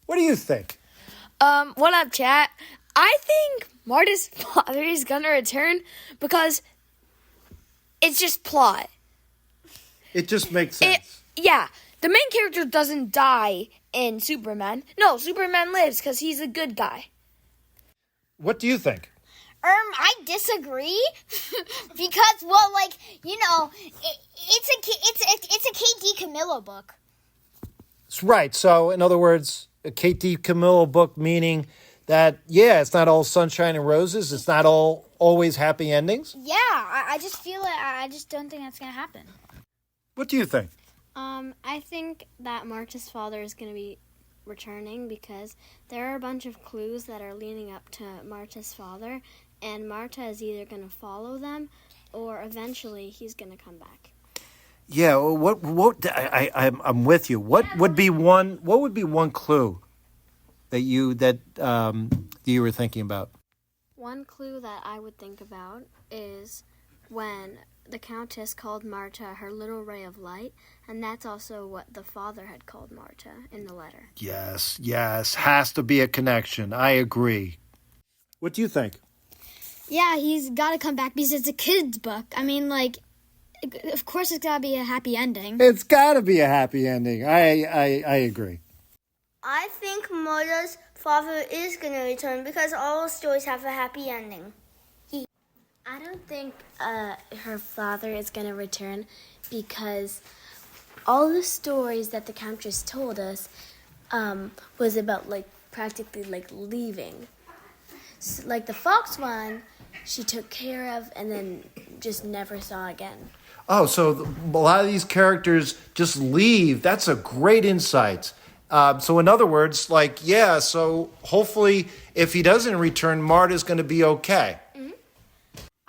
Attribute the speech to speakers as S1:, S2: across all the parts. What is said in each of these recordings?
S1: What do you think?
S2: What up, chat? I think Marta's father is gonna return because it's just plot.
S1: It just makes sense.
S2: The main character doesn't die in Superman. No, Superman lives because he's a good guy.
S1: What do you think?
S3: I disagree because, well, like, you know, it's a Kate DiCamillo book.
S1: Right. So, in other words, a Kate DiCamillo book, meaning that, it's not all sunshine and roses. It's not all always happy endings.
S3: Yeah, I just feel it. I just don't think that's going to happen.
S1: What do you think?
S4: I think that Marta's father is going to be returning because there are a bunch of clues that are leading up to Marta's father, and Marta is either going to follow them or eventually he's going to come back.
S1: Yeah, I'm with you. What would be one clue that you were thinking about?
S4: One clue that I would think about is when the Countess called Marta her little ray of light, and that's also what the father had called Marta in the letter.
S1: Yes, has to be a connection. I agree. What do you think?
S3: Yeah, he's got to come back because it's a kid's book. I mean, like, of course it's got to be a happy ending.
S1: It's got to be a happy ending. I agree.
S5: I think Marta's father is going to return because all stories have a happy ending.
S4: I don't think her father is going to return because all the stories that the Countess told us was about, like, practically, like, leaving. So, like, the fox one, she took care of and then just never saw again.
S1: Oh, so a lot of these characters just leave. That's a great insight. So in other words, so hopefully if he doesn't return, Marta's going to be okay.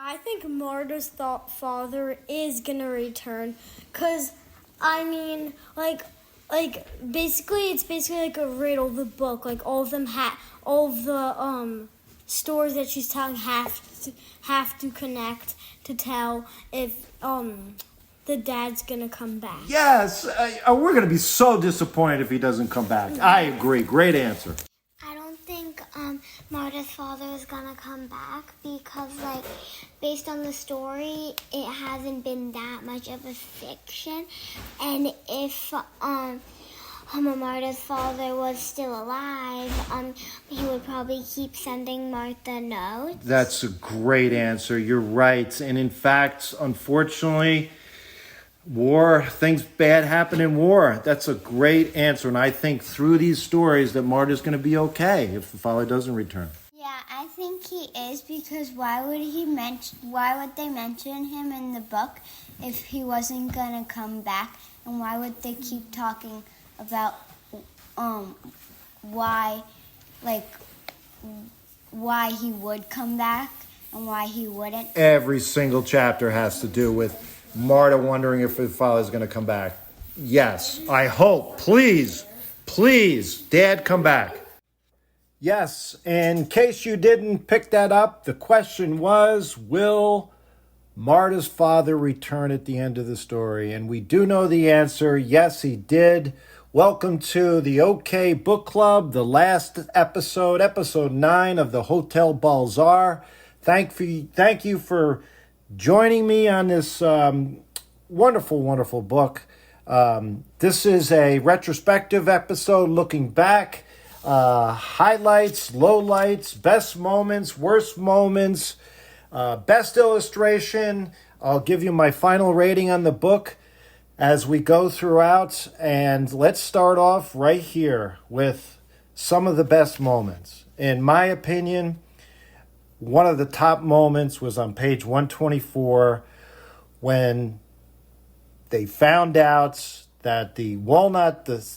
S6: I think Marta's father is going to return because, I mean, basically like a riddle, the book. Like, all of them all of the stories that she's telling have to connect to tell if the dad's going to come back.
S1: Yes, we're going to be so disappointed if he doesn't come back. I agree. Great answer.
S3: I don't think Marta's father is gonna come back because, like, based on the story, it hasn't been that much of a fiction. And if Marta's father was still alive, he would probably keep sending Martha notes.
S1: That's a great answer. You're right. And in fact, unfortunately, things bad happen in war. That's a great answer. And I think through these stories that Marta's going to be okay if the father doesn't return.
S3: Yeah, I think he is because why would they mention him in the book if he wasn't going to come back? And why would they keep talking about why he would come back and why he wouldn't?
S1: Every single chapter has to do with Marta wondering if her father's going to come back. Yes, I hope. Please, Dad, come back. Yes, in case you didn't pick that up, the question was, will Marta's father return at the end of the story? And we do know the answer. Yes, he did. Welcome to the OK Book Club, the last episode, episode 9 of the Hotel Balzaar. Thank you for joining me on this wonderful, wonderful book. This is a retrospective episode looking back, highlights, lowlights, best moments, worst moments, best illustration. I'll give you my final rating on the book as we go throughout. And let's start off right here with some of the best moments. In my opinion, one of the top moments was on page 124 when they found out that the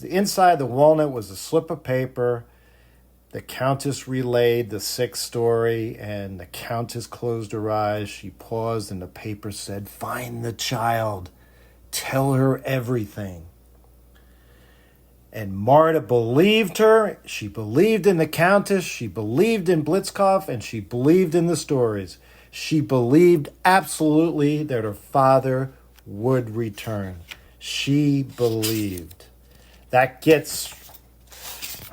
S1: inside the walnut was a slip of paper. The Countess relayed the 6th story, and the Countess closed her eyes. She paused, and the paper said, "Find the child. Tell her everything." And Marta believed her. She believed in the Countess. She believed in Blitzkopf, and she believed in the stories. She believed absolutely that her father would return. She believed. That gets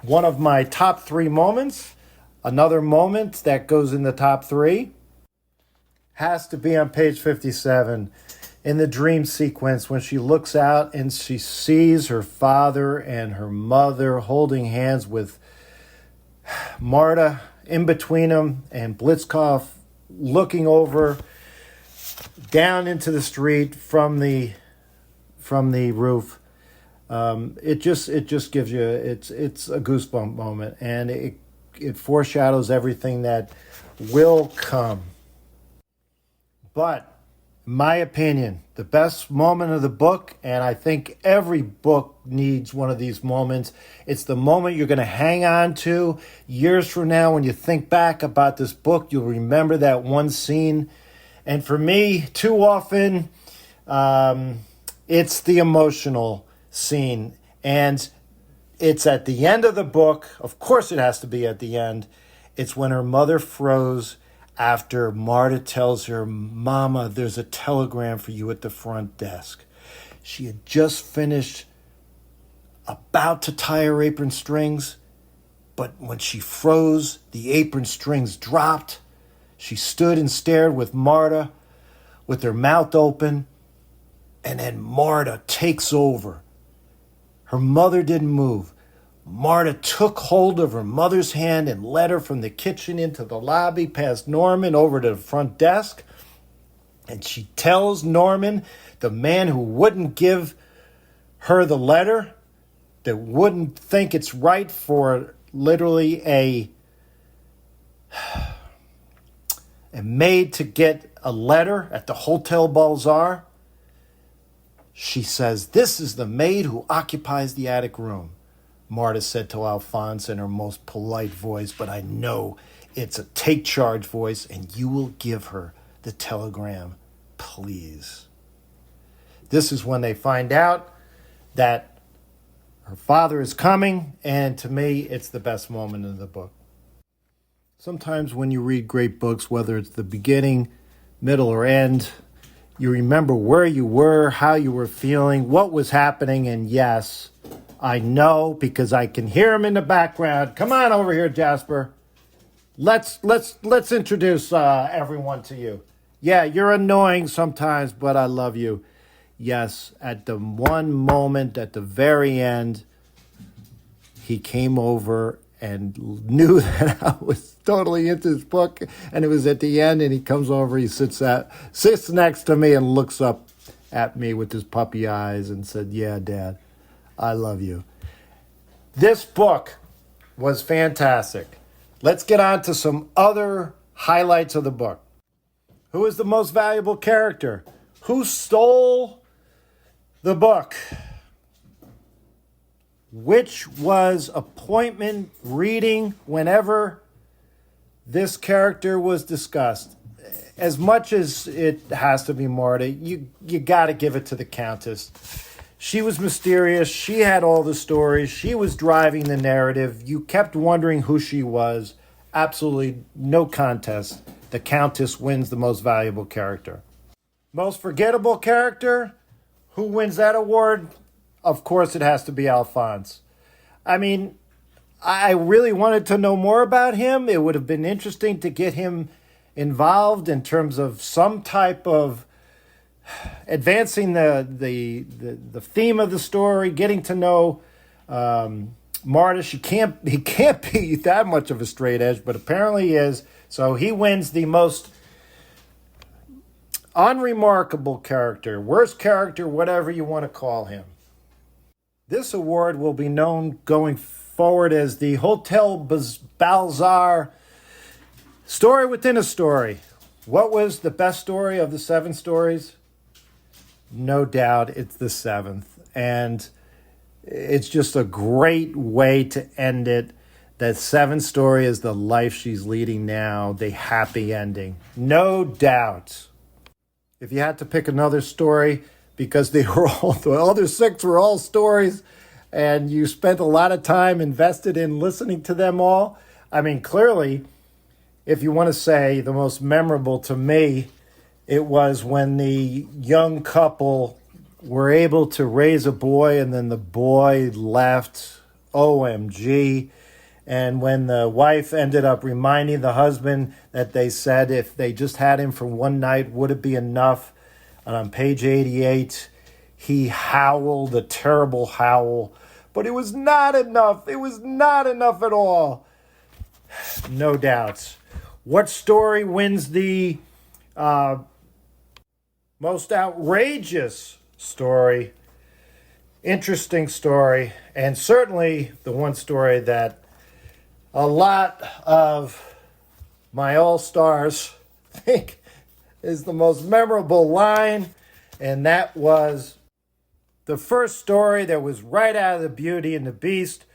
S1: one of my top 3 moments, another moment that goes in the top 3, has to be on page 57 in the dream sequence when she looks out and she sees her father and her mother holding hands with Marta in between them and Blitzkov looking over down into the street from the roof. It just gives you it's a goosebump moment, and it foreshadows everything that will come. But in my opinion, the best moment of the book, and I think every book needs one of these moments, it's the moment you're going to hang on to years from now. When you think back about this book, you'll remember that one scene. And for me, too often, it's the emotional scene. And it's at the end of the book. Of course it has to be at the end. It's when her mother froze after Marta tells her, "Mama, there's a telegram for you at the front desk." She had just finished about to tie her apron strings, but when she froze, the apron strings dropped. She stood and stared with Marta with her mouth open, and then Marta takes over. Her mother didn't move. Marta took hold of her mother's hand and led her from the kitchen into the lobby, past Norman, over to the front desk. And she tells Norman, the man who wouldn't give her the letter, that wouldn't think it's right for literally a maid to get a letter at the Hotel Balzaar. She says, "This is the maid who occupies the attic room," Marta said to Alphonse in her most polite voice, "but I know it's a take charge voice, and you will give her the telegram, please." This is when they find out that her father is coming, and to me, it's the best moment in the book. Sometimes when you read great books, whether it's the beginning, middle, or end, you remember where you were, how you were feeling, what was happening, and yes, I know because I can hear him in the background. Come on over here, Jasper. Let's introduce everyone to you. Yeah, you're annoying sometimes, but I love you. Yes, at the one moment at the very end, he came over and knew that I was totally into this book, and it was at the end, and he comes over, he sits next to me and looks up at me with his puppy eyes and said, "Yeah, Dad, I love you." This book was fantastic. Let's get on to some other highlights of the book. Who is the most valuable character? Who stole the book? Which was appointment reading whenever this character was discussed? As much as it has to be Marta, you got to give it to the Countess. She was mysterious. She had all the stories. She was driving the narrative. You kept wondering who she was. Absolutely no contest. The Countess wins the most valuable character. Most forgettable character? Who wins that award? Of course, it has to be Alphonse. I mean, I really wanted to know more about him. It would have been interesting to get him involved in terms of some type of advancing the theme of the story, getting to know Marta. He can't be that much of a straight edge, but apparently he is. So he wins the most unremarkable character, worst character, whatever you want to call him. This award will be known going forward as the Hotel Balzaar story within a story. What was the best story of the 7 stories? No doubt it's the 7th. And it's just a great way to end it. That 7th story is the life she's leading now, the happy ending. No doubt. If you had to pick another story, because they were all, the other 6 were all stories, and you spent a lot of time invested in listening to them all. I mean, clearly, if you want to say the most memorable to me, it was when the young couple were able to raise a boy, and then the boy left OMG. And when the wife ended up reminding the husband that they said if they just had him for one night, would it be enough? And on page 88, he howled a terrible howl. But it was not enough. It was not enough at all. No doubts. What story wins the most outrageous story? Interesting story. And certainly the one story that a lot of my all-stars think is the most memorable line, and that was the first story that was right out of the Beauty and the Beast,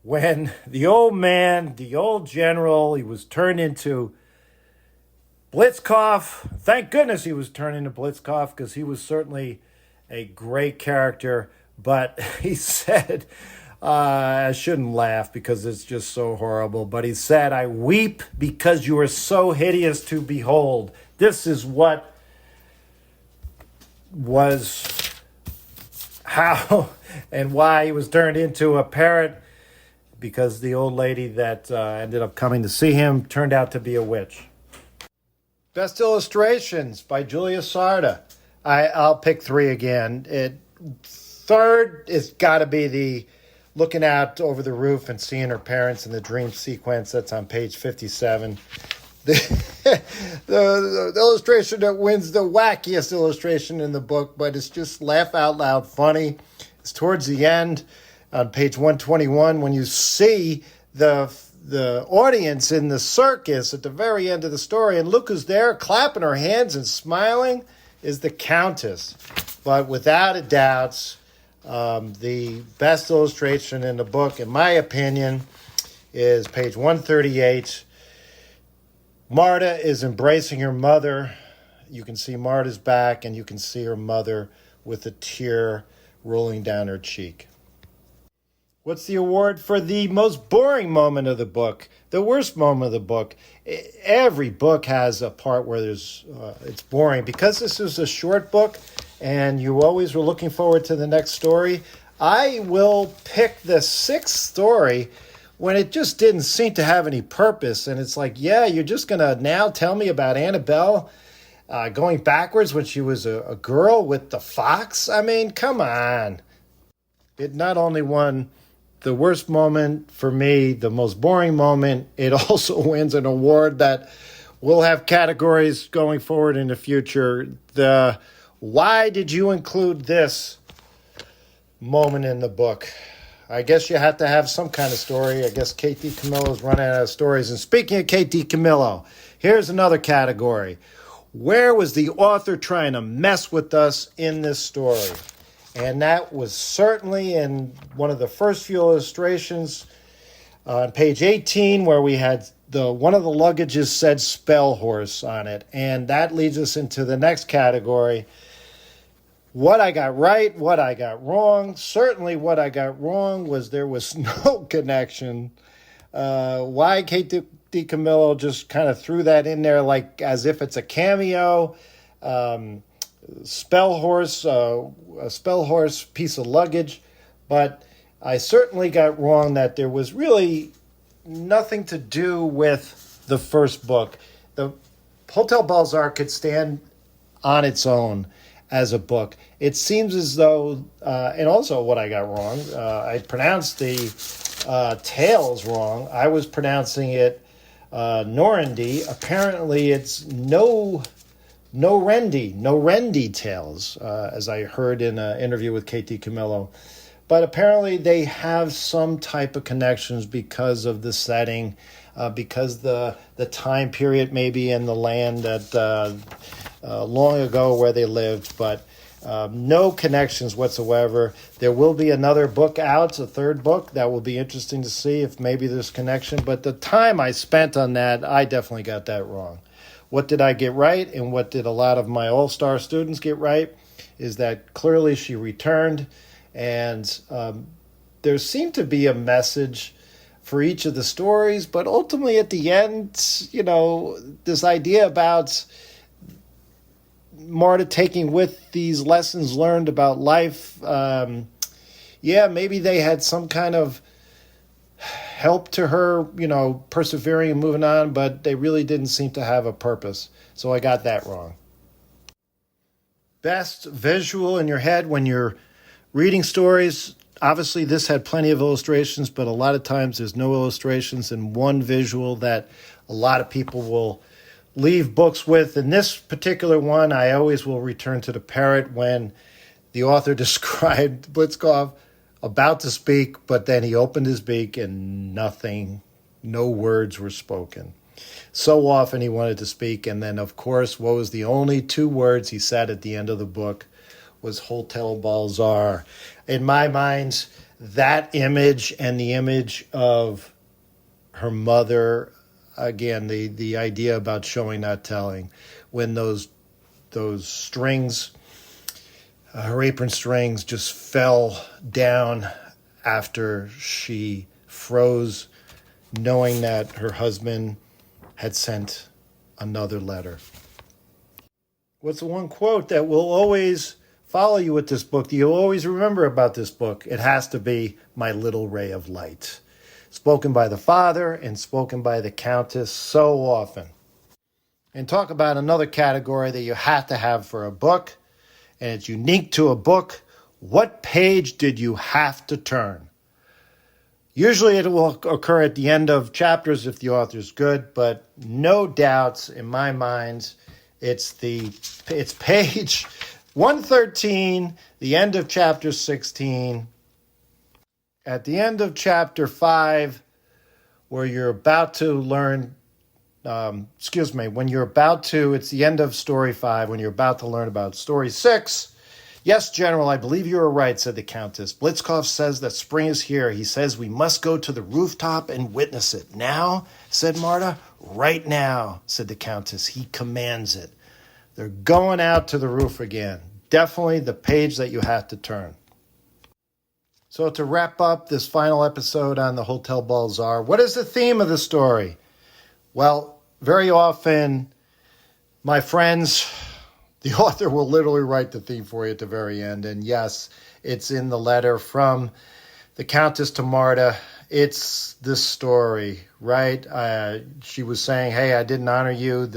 S1: when the old man, the old general, he was turned into Blitzkopf. Thank goodness he was turned into Blitzkopf, because he was certainly a great character. But he said, I shouldn't laugh because it's just so horrible, but he said, I weep because you are so hideous to behold. This is what was how and why he was turned into a parrot, because the old lady that ended up coming to see him turned out to be a witch. Best illustrations by Julia Sarda. I'll pick three again. Third is got to be the looking out over the roof and seeing her parents in the dream sequence. That's on page 57. The illustration that wins the wackiest illustration in the book, but it's just laugh out loud funny. It's towards the end on page 121 when you see the audience in the circus at the very end of the story, and look who's there clapping her hands and smiling is the Countess. But without a doubt, the best illustration in the book, in my opinion, is page 138. Marta is embracing her mother. You can see Marta's back, and you can see her mother with a tear rolling down her cheek. What's the award for the most boring moment of the book? The worst moment of the book? Every book has a part where it's boring. Because this is a short book, and you always were looking forward to the next story, I will pick the sixth story when it just didn't seem to have any purpose. And it's like, yeah, you're just going to now tell me about Annabelle going backwards when she was a girl with the fox? I mean, come on. It not only won the worst moment for me, the most boring moment, it also wins an award that will have categories going forward in the future. The why did you include this moment in the book? I guess you have to have some kind of story. I guess Kate DiCamillo's running out of stories. And speaking of Kate DiCamillo, here's another category. Where was the author trying to mess with us in this story? And that was certainly in one of the first few illustrations on page 18, where we had one of the luggages said spell horse on it. And that leads us into the next category. What I got right, what I got wrong. Certainly what I got wrong was there was no connection. Why Kate DiCamillo just kind of threw that in there like as if it's a cameo. Spell horse, a spell horse piece of luggage. But I certainly got wrong that there was really nothing to do with the first book. The Hotel Balzaar could stand on its own as a book. It seems as though, and also what I got wrong, I pronounced the tales wrong. I was pronouncing it Norendi. Apparently it's Norendi tales, as I heard in an interview with Kate DiCamillo. But apparently they have some type of connections because of the setting, because the time period maybe in the land that long ago where they lived, but no connections whatsoever. There will be another book out, a third book, that will be interesting to see if maybe there's connection. But the time I spent on that, I definitely got that wrong. What did I get right, and what did a lot of my all-star students get right, is that clearly she returned, and there seemed to be a message for each of the stories, but ultimately at the end, this idea about Marta taking with these lessons learned about life, maybe they had some kind of help to her, persevering and moving on, but they really didn't seem to have a purpose. So I got that wrong. Best visual in your head when you're reading stories. Obviously, this had plenty of illustrations, but a lot of times there's no illustrations and one visual that a lot of people will leave books with. In this particular one, I always will return to the parrot when the author described Blitzkov about to speak, but then he opened his beak and no words were spoken. So often he wanted to speak, and then, of course, what was the only 2 words he said at the end of the book was Hotel Balzaar. In my mind, that image and the image of her mother, again, the idea about showing, not telling, when those strings, her apron strings just fell down after she froze, knowing that her husband had sent another letter. What's the one quote that will always follow you with this book, that you'll always remember about this book? It has to be "My little ray of light." Spoken by the father and spoken by the Countess so often. And talk about another category that you have to have for a book, and it's unique to a book. What page did you have to turn? Usually it will occur at the end of chapters if the author's good, but no doubts in my mind, it's page 113, the end of chapter 16. At the end of chapter 5, where you're about to learn, it's the end of story 5, when you're about to learn about story 6. "Yes, General, I believe you are right," said the Countess. "Blitzkov says that spring is here. He says we must go to the rooftop and witness it." "Now?" said Marta. "Right now," said the Countess. "He commands it." They're going out to the roof again. Definitely the page that you have to turn. So to wrap up this final episode on the Hotel Balzaar, what is the theme of the story? Well, very often, my friends, the author will literally write the theme for you at the very end. And yes, it's in the letter from the Countess to Marta. It's this story, right? She was saying, "Hey, I didn't honor you,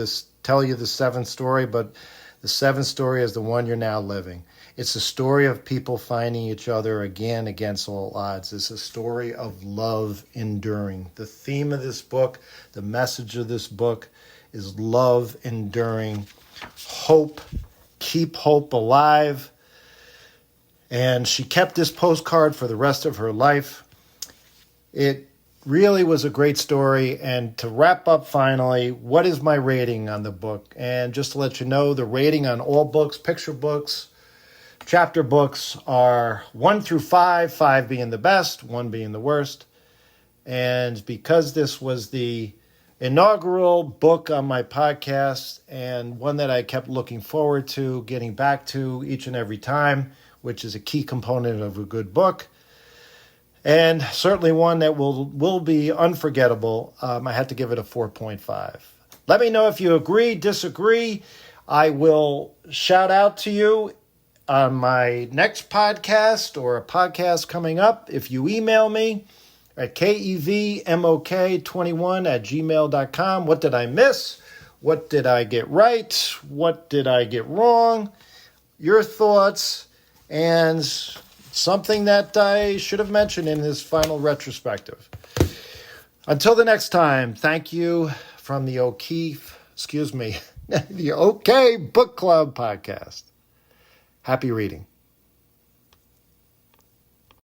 S1: tell you the 7th story, but the 7th story is the one you're now living." It's a story of people finding each other again against all odds. It's a story of love enduring. The theme of this book, the message of this book is love enduring. Hope, keep hope alive. And she kept this postcard for the rest of her life. It really was a great story. And to wrap up finally, what is my rating on the book? And just to let you know, the rating on all books, picture books, chapter books are 1 through 5, 5 being the best, 1 being the worst. And because this was the inaugural book on my podcast and one that I kept looking forward to getting back to each and every time, which is a key component of a good book, and certainly one that will be unforgettable, I had to give it a 4.5. Let me know if you agree, disagree. I will shout out to you on my next podcast or a podcast coming up if you email me at kevmok21@gmail.com. What did I miss? What did I get right? What did I get wrong? Your thoughts and something that I should have mentioned in this final retrospective. Until the next time, thank you from the the OK Book Club podcast. Happy reading.